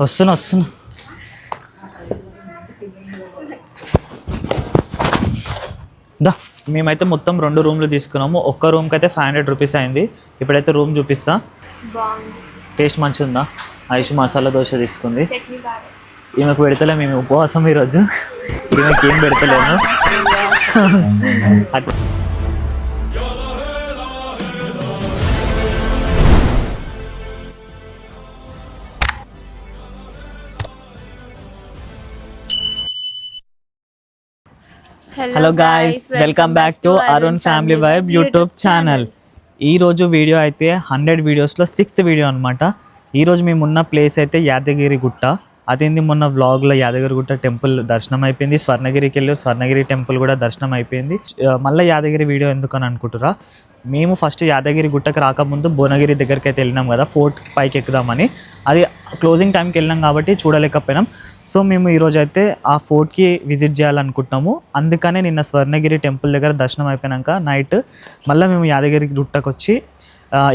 వస్తున్నా దా. మేమైతే మొత్తం 2 రూమ్లు తీసుకున్నాము. ఒక్క రూమ్కి అయితే 500 రూపీస్ అయింది. ఇప్పుడైతే రూమ్ చూపిస్తా. టేస్ట్ మంచిగా ఉందా? ఐషు మసాలా దోశ తీసుకుంది. ఈమెకు పెడతలే, మేము ఉపవాసం ఈరోజు. ఈమెకి ఏం పెడతలేము. Hello guys, welcome back to Arun family vibe YouTube channel. ఈరోజు వీడియో అయితే 100 వీడియోస్లో 6th వీడియో అనమాట. ఈరోజు మేము ఉన్న ప్లేస్ అయితే యాదగిరి గుట్ట. అదేంది, మొన్న వ్లాగ్లో యాదగిరి గుట్ట టెంపుల్ దర్శనం అయిపోయింది. స్వర్ణగిరికి వెళ్ళి స్వర్ణగిరి టెంపుల్ కూడా దర్శనం అయిపోయింది. మళ్ళీ యాదగిరి వీడియో ఎందుకని అనుకుంటురా, మేము ఫస్ట్ యాదగిరి గుట్టకి రాకముందు భువనగిరి దగ్గరికి అయితే వెళ్ళినాం కదా, ఫోర్ట్ పైకి ఎక్కుదామని. అది క్లోజింగ్ టైంకి వెళ్ళినాం కాబట్టి చూడలేకపోయినాం. సో మేము ఈరోజు అయితే ఆ ఫోర్ట్కి విజిట్ చేయాలనుకుంటున్నాము. అందుకనే నిన్న స్వర్ణగిరి టెంపుల్ దగ్గర దర్శనం అయిపోయాక నైట్ మళ్ళీ మేము యాదగిరి గుట్టకు వచ్చి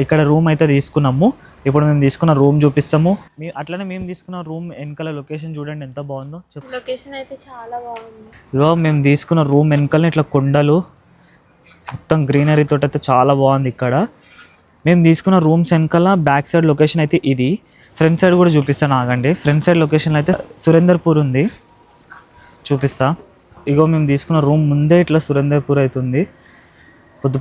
ఇక్కడ రూమ్ అయితే తీసుకున్నాము. ఇప్పుడు మేము తీసుకున్న రూమ్ చూపిస్తాము. అట్లనే మేము తీసుకున్న రూమ్ వెనకాల లొకేషన్ చూడండి ఎంత బాగుందో. లొకేషన్ అయితే చాలా బాగుంది. ఇగో మేము తీసుకున్న రూమ్ వెనకాల ఇట్లా కొండలు, మొత్తం గ్రీనరీ తోటి అయితే చాలా బాగుంది. ఇక్కడ మేము తీసుకున్న రూమ్స్ వెనకాల బ్యాక్ సైడ్ లొకేషన్ అయితే ఇది. ఫ్రంట్ సైడ్ కూడా చూపిస్తాను, ఆగండి. ఫ్రంట్ సైడ్ లొకేషన్లో అయితే సురేందర్పూర్ ఉంది, చూపిస్తా. ఇగో మేము తీసుకున్న రూమ్ ముందే ఇట్లా సురేందర్పూర్ అవుతుంది.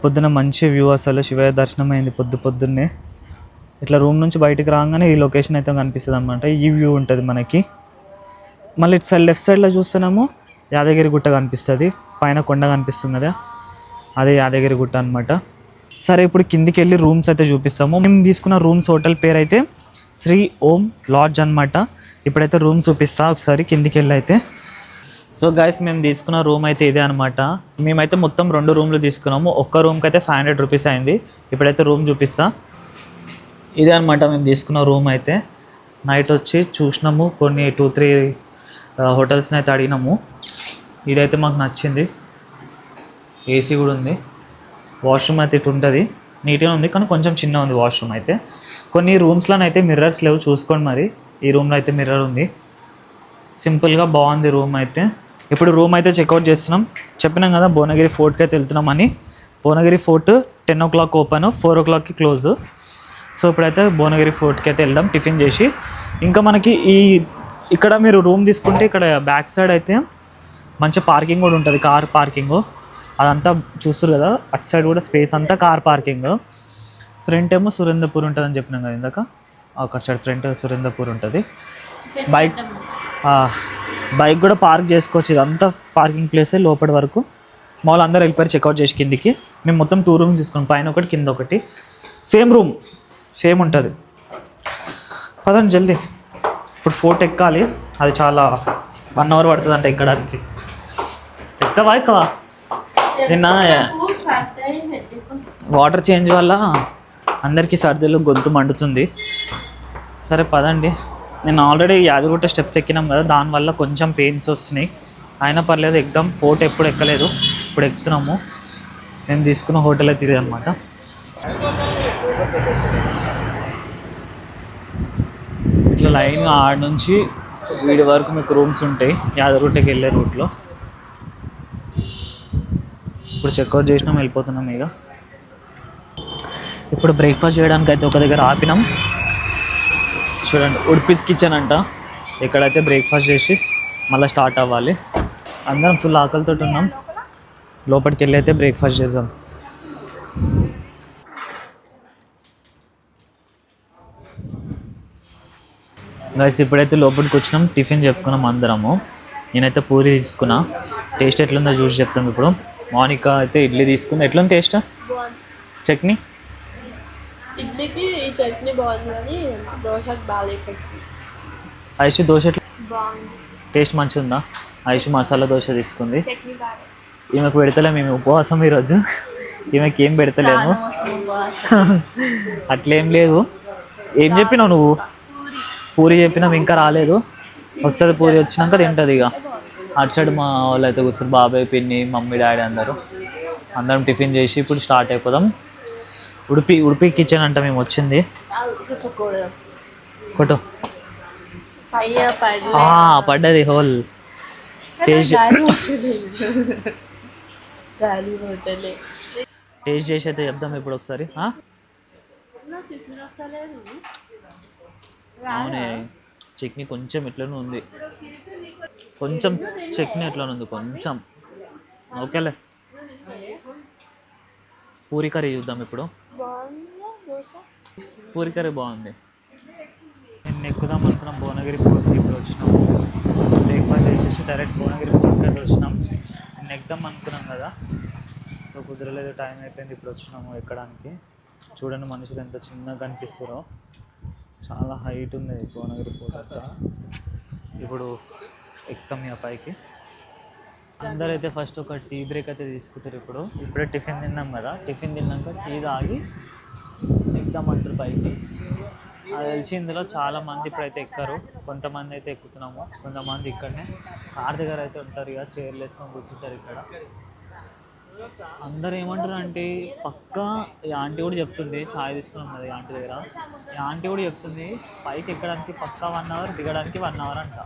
పొద్దున్న మంచి వ్యూ, అసలు శివయ్య దర్శనం అయింది పొద్దున్నే. ఇట్లా రూమ్ నుంచి బయటికి రాగానే ఈ లొకేషన్ అయితే కనిపిస్తుంది అనమాట. ఈ వ్యూ ఉంటుంది మనకి. మళ్ళీ ఇటు సైడ్ లెఫ్ట్ సైడ్లో చూస్తున్నాము యాదగిరి గుట్ట కనిపిస్తుంది, పైన కొండ కనిపిస్తుంది కదా, అదే యాదగిరి గుట్ట అనమాట. సరే, ఇప్పుడు కిందికి వెళ్ళి రూమ్స్ అయితే చూపిస్తాము. మేము తీసుకున్న రూమ్స్ హోటల్ పేరు అయితే శ్రీ ఓం లాడ్జ్ అనమాట. ఇప్పుడైతే రూమ్ చూపిస్తా ఒకసారి కిందికి వెళ్ళి అయితే. సో గైస్, మేము తీసుకున్న రూమ్ అయితే ఇదే అనమాట. మేమైతే మొత్తం 2 రూమ్లు తీసుకున్నాము. ఒక్క రూమ్కి అయితే 500 రూపీస్ అయింది. ఇప్పుడైతే రూమ్ చూపిస్తా. ఇదే అనమాట మేము తీసుకున్న రూమ్ అయితే. నైట్ వచ్చి చూసినాము, కొన్ని 2-3 హోటల్స్ని అయితే అడిగినాము. ఇదైతే మాకు నచ్చింది. ఏసీ కూడా ఉంది. వాష్రూమ్ అయితే ఇటు ఉంటుంది, నీట్గా ఉంది, కానీ కొంచెం చిన్న ఉంది వాష్రూమ్ అయితే. కొన్ని రూమ్స్లోనైతే మిర్రర్స్ లేవు, చూసుకోండి మరి. ఈ రూమ్లో అయితే మిర్రర్ ఉంది. సింపుల్గా బాగుంది రూమ్ అయితే. ఇప్పుడు రూమ్ అయితే చెక్అవుట్ చేస్తున్నాం. చెప్పినాం కదా భువనగిరి ఫోర్ట్కి అయితే వెళ్తున్నామని. భువనగిరి ఫోర్ట్ 10 o'clock ఓపెన్, 4 o'clockకి క్లోజ్. సో ఇప్పుడైతే భువనగిరి ఫోర్ట్కి అయితే వెళ్దాం టిఫిన్ చేసి. ఇంకా మనకి ఇక్కడ మీరు రూమ్ తీసుకుంటే ఇక్కడ బ్యాక్ సైడ్ అయితే మంచి పార్కింగ్ కూడా ఉంటుంది, కార్ పార్కింగ్. అదంతా చూస్తారు కదా, అటు సైడ్ కూడా స్పేస్ అంతా కార్ పార్కింగ్. ఫ్రంట్ ఏమో సురేందర్పూర్ ఉంటుంది అని చెప్పినాం కదా ఇందాక. ఒక సైడ్ ఫ్రంట్ సురేందర్పూర్ ఉంటుంది. బైక్ కూడా పార్క్ చేసుకోవచ్చు. ఇదంతా పార్కింగ్ ప్లేసే లోపటి వరకు. మాల్ అందరూ వెళ్ళిపోయి చెక్అవుట్ చేసి కిందికి. మేము మొత్తం 2 రూమ్స్ తీసుకున్నాం, పైన ఒకటి కింద ఒకటి. సేమ్ రూమ్ సేమ్ ఉంటుంది. పదండి జల్దీ. ఇప్పుడు ఫోర్ట్ ఎక్కాలి, అది చాలా 1 hour పడుతుంది అంట ఎక్కడానికి. ఎక్కవా ఎక్కవా? నిన్న వాటర్ చేంజ్ వల్ల అందరికీ సర్దిలో గొంతు మండుతుంది. సరే పదండి. నేను ఆల్రెడీ యాదగిరి స్టెప్స్ ఎక్కినాం కదా, దానివల్ల కొంచెం పెయిన్స్ వస్తున్నాయి. అయినా పర్లేదు, ఎగ్దాం. ఫోర్ట్ ఎప్పుడు ఎక్కలేదు, ఇప్పుడు ఎక్కుతున్నాము. మేము తీసుకున్న హోటల్ అయితే ఇది అనమాట. ఇట్లా లైన్గా ఆడ నుంచి వీడి వరకు మీకు రూమ్స్ ఉంటాయి యాదగిరికి వెళ్ళే రూట్లో. ఇప్పుడు చెక్అవుట్ చేసినాం, వెళ్ళిపోతున్నాం. ఇక ఇప్పుడు బ్రేక్ఫాస్ట్ చేయడానికి అయితే ఒక దగ్గర ఆపినాం. చూడండి, ఉడిపిస్ కిచెన్ అంట. ఇక్కడైతే బ్రేక్ఫాస్ట్ చేసి మళ్ళీ స్టార్ట్ అవ్వాలి. అందరం ఫుల్ ఆకలితో ఉన్నాం. లోపలికి వెళ్ళి అయితే బ్రేక్ఫాస్ట్ చేద్దాం. గైస్, ఇప్పుడైతే లోపలికి వచ్చినాం, టిఫిన్ చెప్పుకున్నాం అందరము. నేనైతే పూరి తీసుకున్నా. టేస్ట్ ఎట్లుందో చూసి చెప్తాం ఇప్పుడు. మౌనిక అయితే ఇడ్లీ తీసుకుంది. ఎట్లుంది టేస్ట్? చట్నీ ఇడ్లీకి ఈ చట్నీ బాగుంది, కానీ దోశకి బాగాలేదు చట్నీ. ఐషు దోశ బాగుంది, టేస్ట్ మంచిగా ఉందా? ఐషు మసాలా దోశ తీసుకుంది. చట్నీ బాగాలేదు. ఈమెకు పెడతలే, మేము ఉపవాసం ఈరోజు. ఈమెకి ఏం పెడతలేము. అట్లేం లేదు. ఏం చెప్పినావు నువ్వు? పూరి చెప్పినావు, ఇంకా రాలేదు. వస్తుంది, పూరి వచ్చినాక తింటుంది. ఇక అటు సైడ్ మా వాళ్ళు అయితే కూర్చొని బాబాయ్, పిన్ని, మమ్మీ, డాడీ అందరం టిఫిన్ చేసి ఇప్పుడు స్టార్ట్ అయిపోదాం. ఉడిపి కిచెన్ అంట మేము వచ్చింది. కొట్టు అయ్యా పడ్డది హోల్. గాలి హోటలే. టేస్ట్ చేసి అయితే చెప్దాం ఇప్పుడు ఒకసారి. అవునే, చట్నీ కొంచెం ఎట్లనే ఉంది, కొంచెం చట్నీ ఎట్లా ఉంది కొంచెం. ఓకేలే, పూరి కర్రీ చూద్దాం ఇప్పుడు. పూరి కర్రీ బాగుంది. నేను ఎక్కుదాం అనుకున్నాం భువనగిరి పోర్ట్కి, ఇప్పుడు వచ్చినాము. బ్రేక్ఫాస్ట్ చేసేసి డైరెక్ట్ భువనగిరి పోర్ట్కి వచ్చినాం. నేను ఎక్కుదాం అనుకున్నాం కదా, సో కుదరలేదు, టైం అయిపోయింది. ఇప్పుడు వచ్చినాము ఎక్కడానికి. చూడండి మనుషులు ఎంత చిన్నగా కనిపిస్తారో, చాలా హైట్ ఉంది భువనగిరి ఫోర్ట్ అంతా. ఇప్పుడు ఎక్కుతాం ఇక పైకి. అందరైతే ఫస్ట్ ఒక టీ బ్రేక్ అయితే తీసుకుంటారు. ఇప్పుడే టిఫిన్ తిన్నాం కదా, టిఫిన్ తిన్నాక టీ తాగి ఎక్కుదామంటారు పైకి. అది తెలిసి ఇందులో చాలామంది ఇప్పుడైతే ఎక్కరు, కొంతమంది అయితే ఎక్కుతున్నాము, కొంతమంది ఇక్కడనే కార్ దగ్గర అయితే ఉంటారు, ఇక చైర్లు వేసుకొని కూర్చుంటారు ఇక్కడ. అందరు ఏమంటారు అంటే, పక్కా ఈ ఆంటీ కూడా చెప్తుంది, ఛాయ్ తీసుకున్నాం కదా ఈ ఆంటీ దగ్గర, ఈ ఆంటీ కూడా చెప్తుంది పైకి ఎక్కడానికి పక్కా 1 అవర్, దిగడానికి 1 అవర్ అంట.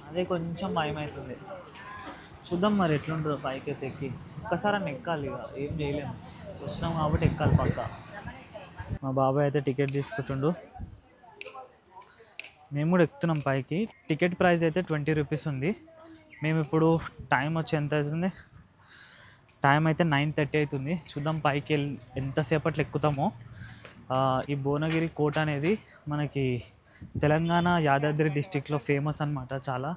అదే కొంచెం భయం అవుతుంది. చూద్దాం మరి ఎట్లుంటుందో పైకి అయితే ఎక్కి. ఒక్కసారి అని ఎక్కాలి, ఇక ఏం చేయలేము, వచ్చినాం కాబట్టి ఎక్కాలి పక్కా. మా బాబాయ్ అయితే టికెట్ తీసుకుంటుండు, మేము కూడా ఎక్కుతున్నాం పైకి. టికెట్ ప్రైస్ అయితే 20 రూపీస్ ఉంది. మేము ఇప్పుడు టైం వచ్చి ఎంత అవుతుంది, టైం అయితే 9:30 అవుతుంది. చూద్దాం పైకి ఎంతసేపట్లో ఎక్కుతామో. ఈ భువనగిరి కోట అనేది మనకి తెలంగాణ యాదాద్రి డిస్టిక్లో ఫేమస్ అనమాట చాలా.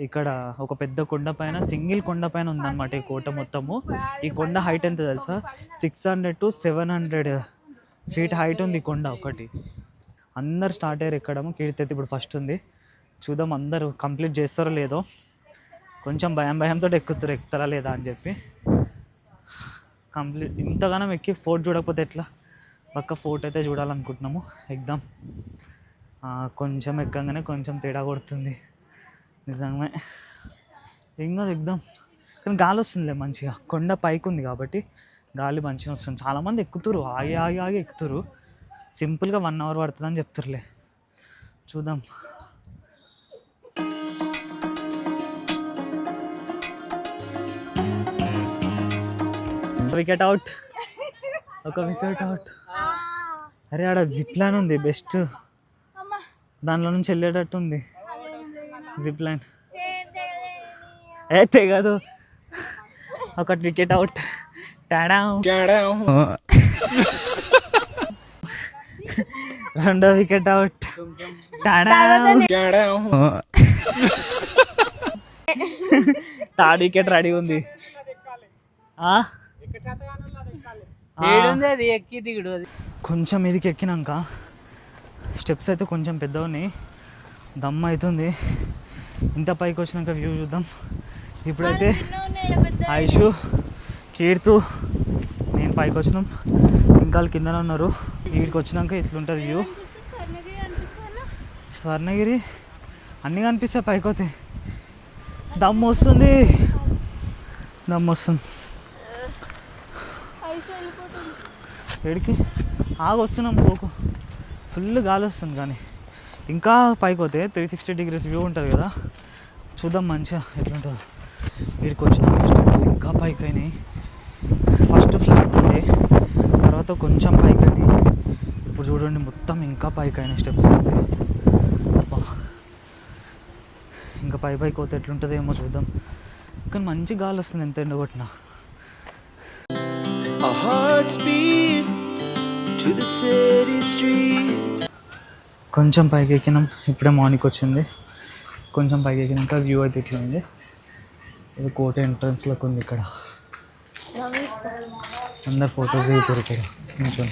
ఇక్కడ ఒక పెద్ద కొండ పైన, సింగిల్ కొండ పైన ఉందన్నమాట ఈ కోట మొత్తము. ఈ కొండ హైట్ ఎంత తెలుసా, 600 to 700 ఫీట్ హైట్ ఉంది ఈ కొండ ఒకటి. అందరు స్టార్ట్ అయ్యారు ఎక్కడము, కీర్తి అయితే ఇప్పుడు ఫస్ట్ ఉంది. చూద్దాం అందరూ కంప్లీట్ చేస్తారో లేదో, కొంచెం భయంతో ఎక్కుతారా లేదా అని చెప్పి. కంప్లీట్ ఇంతగానం ఎక్కి ఫోర్ట్ చూడకపోతే ఎట్లా, పక్క ఫోర్ట్ అయితే చూడాలనుకుంటున్నాము, ఎగ్దాం. కొంచెం ఎక్కగానే కొంచెం తేడా కొడుతుంది నిజమే, ఏం కాదు ఎగ్దాం. కానీ గాలి వస్తుందిలే మంచిగా, కొండ పైకి ఉంది కాబట్టి గాలి మంచిగా వస్తుంది. చాలామంది ఎక్కుతురు, ఆగి ఎక్కుతురు. సింపుల్గా 1 అవర్ పడుతుందని చెప్తారులే, చూద్దాం. వికెట్ అవుట్, ఒక వికెట్ అవుట్. అరే ఆడ జిప్ లైన్ ఉంది బెస్ట్, దానిలో నుంచి వెళ్ళేటట్టు ఉంది జిప్ లైన్. అయితే కాదు, ఒక వికెట్ అవుట్. రెండో wicket out. Third wicket ready ఉంది. కొంచెం ఇదికి ఎక్కినాక స్టెప్స్ అయితే కొంచెం పెద్దగా ఉన్నాయి, దమ్ అవుతుంది. ఇంత పైకి వచ్చినాక వ్యూ చూద్దాం. ఇప్పుడైతే ఐషు, కీర్తు, నేను పైకి వచ్చినాం, ఇంకా కిందనే ఉన్నారు. వీడికి వచ్చినాక ఇట్లుంటుంది వ్యూ. స్వర్ణగిరి అన్నీ కనిపిస్తాయి పైకి పోతే. దమ్ వస్తుంది. ఏడికి వస్తున్నాం, పోకు, ఫుల్ గాలి వస్తుంది. కానీ ఇంకా పైకి పోతే 360 degrees వ్యూ ఉంటుంది కదా, చూద్దాం మంచిగా ఎట్లుంటుందో. వీడికి వచ్చిన స్టెప్స్ ఇంకా పైకి అయినాయి. ఫస్ట్ ఫ్లాట్ ఉండే, తర్వాత కొంచెం పైకి అయినాయి. ఇప్పుడు చూడండి మొత్తం ఇంకా పైకి అయినాయి స్టెప్స్ అయితే. ఇంకా పైకి పోతే ఎట్లుంటుందో ఏమో చూద్దాం. కానీ మంచి గాలి వస్తుంది ఎంత ఎండ కొట్టినా. కొంచెం పైకి ఎక్కినాం, ఇప్పుడే మార్నింగ్ వచ్చింది. కొంచెం పైకి ఎక్కినాక వ్యూ అయితే ఇట్లా ఉంది. ఇది కోట ఎంట్రన్స్లోకి ఉంది. ఇక్కడ అందరు ఫొటోస్ దిగుతారు. ఇక్కడ కొంచెం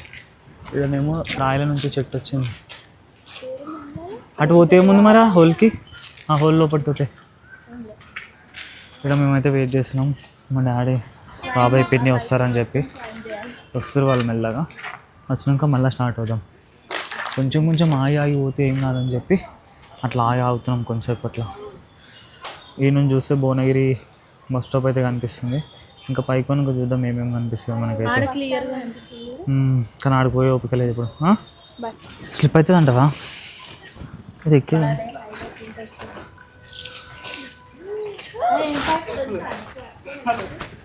ఇక్కడనేమో రాయల నుంచి చెట్టు వచ్చింది. అటు పోతే ఏముంది మరి ఆ హోల్కి, ఆ హోల్ లోపలికి పోతే. ఇక్కడ మేమైతే వెయిట్ చేస్తున్నాం, మా డాడీ బాబాయ్ పిన్ని వస్తారని చెప్పి. వస్తారు వాళ్ళు మెల్లగా, వచ్చినాక మళ్ళీ స్టార్ట్ అవుదాం. కొంచెం ఆగి పోతే ఏం కాదని చెప్పి అట్లా ఆగుతున్నాం కొంచెంసేపట్లో. ఈ నుంచి చూస్తే భువనగిరి బస్ స్టాప్ అయితే కనిపిస్తుంది. ఇంకా పైకి కొనుక చూద్దాం ఏమేమి కనిపిస్తుంది మనకైతే. కానీ ఆడిపోయే ఓపిక లేదు ఇప్పుడు. స్లిప్ అవుతుంది అంటవా? ఇది ఎక్కి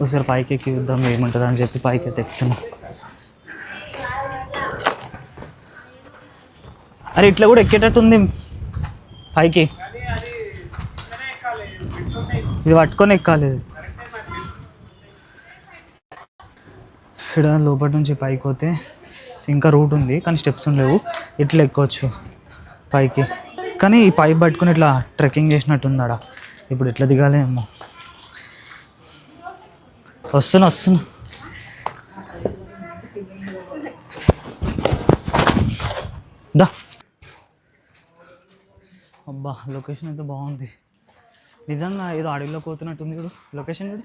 ఒకసారి పైకి ఎక్కి చూద్దాం ఏముంటుంది అని చెప్పి పైకి అయితే ఎక్కుతున్నాం. అరే ఇట్లా కూడా ఎక్కేటట్టుంది పైకి, ఇది పట్టుకొని ఎక్కాలి. ఇక్కడ లోపల నుంచి పైకి పోతే ఇంకా రూట్ ఉంది కానీ స్టెప్స్ లేవు, ఇట్లా ఎక్కొచ్చు పైకి. కానీ ఈ పైప్ పట్టుకుని ఇట్లా ట్రెక్కింగ్ చేసినట్టుందాడా. ఇప్పుడు ఎట్లా దిగాలి ఏమో. వస్తున్నా దా. అబ్బా లొకేషన్ అయితే బాగుంది నిజంగా, ఏదో అడవిలో పోతున్నట్టుంది. చూడు లొకేషన్, చూడు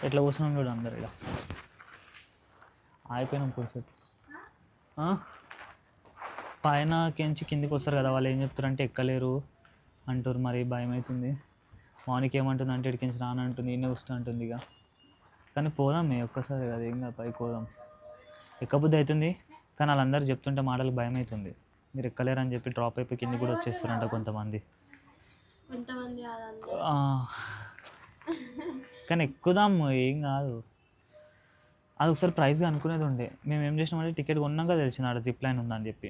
ఎట్లా కూర్చున్నాం చూడు అందరు. ఇలా అయిపోయినాం కొద్దిసేపు. పైన కించి కిందికి వస్తారు కదా, వాళ్ళు ఏం చెప్తారంటే ఎక్కలేరు అంటారు. మరి భయం అవుతుంది. మార్నింగ్ ఏమంటుంది అంటే ఇక్కడికి రానంటుంది, ఇన్నే వస్తూ అంటుంది. ఇక కానీ పోదాం ఒక్కసారి కదా, ఏం కాదు పైకి పోదాం. ఎక్కబుద్ధి అవుతుంది కానీ వాళ్ళందరూ చెప్తుంటే మాటలకు భయం అవుతుంది. మీరు ఎక్కలేరు అని చెప్పి డ్రాప్ అయిపోయి కింద కూడా వచ్చేస్తారంట కొంతమంది. కానీ ఎక్కుదాం ఏం కాదు. అది ఒకసారి ప్రైస్గా అనుకునేది ఉండే. మేము ఏం చేసినామంటే టికెట్ కొన్నాక తెలిసింది ఆడ జిప్ లైన్ ఉందని చెప్పి.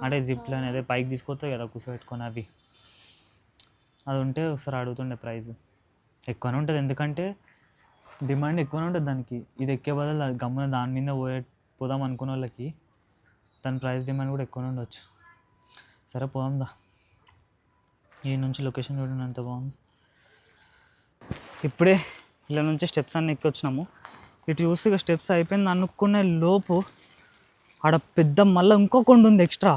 అదే జిప్ లైన్ అదే పైకి తీసుకొస్తాయి కదా కూర్చోబెట్టుకొని, అవి అది ఉంటే ఒకసారి అడుగుతుండే. ప్రైస్ ఎక్కువనే ఉంటుంది ఎందుకంటే డిమాండ్ ఎక్కువనే ఉంటుంది దానికి. ఇది ఎక్కే బదులు గమ్మున దాని మీద పోదాం అనుకునే వాళ్ళకి దాని ప్రైస్ డిమాండ్ కూడా ఎక్కువనే ఉండొచ్చు. సరే పోదాందా. ఈ నుంచి లొకేషన్ చూడండి ఎంత బాగుంది. ఇప్పుడే ఇలా నుంచి స్టెప్స్ అన్నీ ఎక్కి వచ్చినాము. ఇటు చూస్తే ఇక స్టెప్స్ అయిపోయింది అనుకునే లోపు ఆడ పెద్ద మళ్ళీ ఇంకో కొండ ఉంది ఎక్స్ట్రా.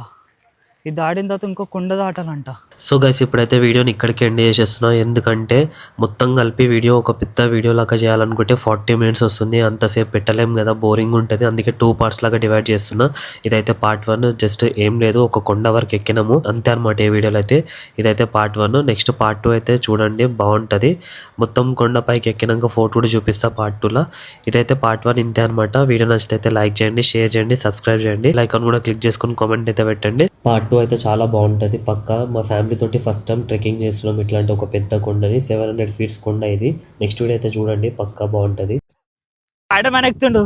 ఇది దాటిన తర్వాత ఇంకో కొండ దాటాలంట. సో గైస్ ఇప్పుడైతే వీడియోని ఇక్కడికి ఎండ్ చేసేస్తున్నా. ఎందుకంటే మొత్తం కలిపి వీడియో ఒక పెద్ద వీడియో లాగా చేయాలనుకుంటే 40 minutes వస్తుంది. అంతసేపు పెట్టలేం కదా, బోరింగ్ ఉంటుంది. అందుకే 2 parts లాగా డివైడ్ చేస్తున్నా. ఇదైతే పార్ట్ 1. జస్ట్ ఏం లేదు, ఒక కొండ వరకు ఎక్కినాము అంతే అనమాట ఈ వీడియోలో అయితే. ఇదైతే పార్ట్ 1. నెక్స్ట్ పార్ట్ 2 అయితే చూడండి, బాగుంటుంది. మొత్తం కొండపైకి ఎక్కినాక ఫోటో కూడా చూపిస్తా పార్ట్ 2లో. ఇదైతే పార్ట్ 1 ఇంతే అనమాట. వీడియో నచ్చితే అయితే లైక్ చేయండి, షేర్ చేయండి, సబ్స్క్రైబ్ చేయండి. లైక్ అని కూడా క్లిక్ చేసుకొని కామెంట్ అయితే పెట్టండి. పార్ట్ 2 అయితే చాలా బాగుంటుంది పక్కా. మా ఫ్యామిలీ తోటి ఫస్ట్ టైం ట్రెక్కింగ్ చేస్తున్నాం ఇట్లాంటి ఒక పెద్ద కొండని. 700 feet కొండ ఇది. నెక్స్ట్ వీడియో అయితే చూడండి, పక్కా బాగుంటుంది. స్పైడర్ మ్యాన్ ఎక్కుతుండు.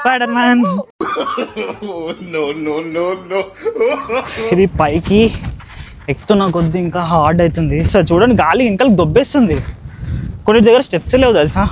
స్పైడర్ మ్యాన్ ఇది పైకి ఎక్కుతున్న కొద్ది ఇంకా హార్డ్ అవుతుంది. సార్ చూడండి గాలి ఇంకా దొబ్బేస్తుంది. కొన్ని దగ్గర స్టెప్స్ లేవు తెలుసా.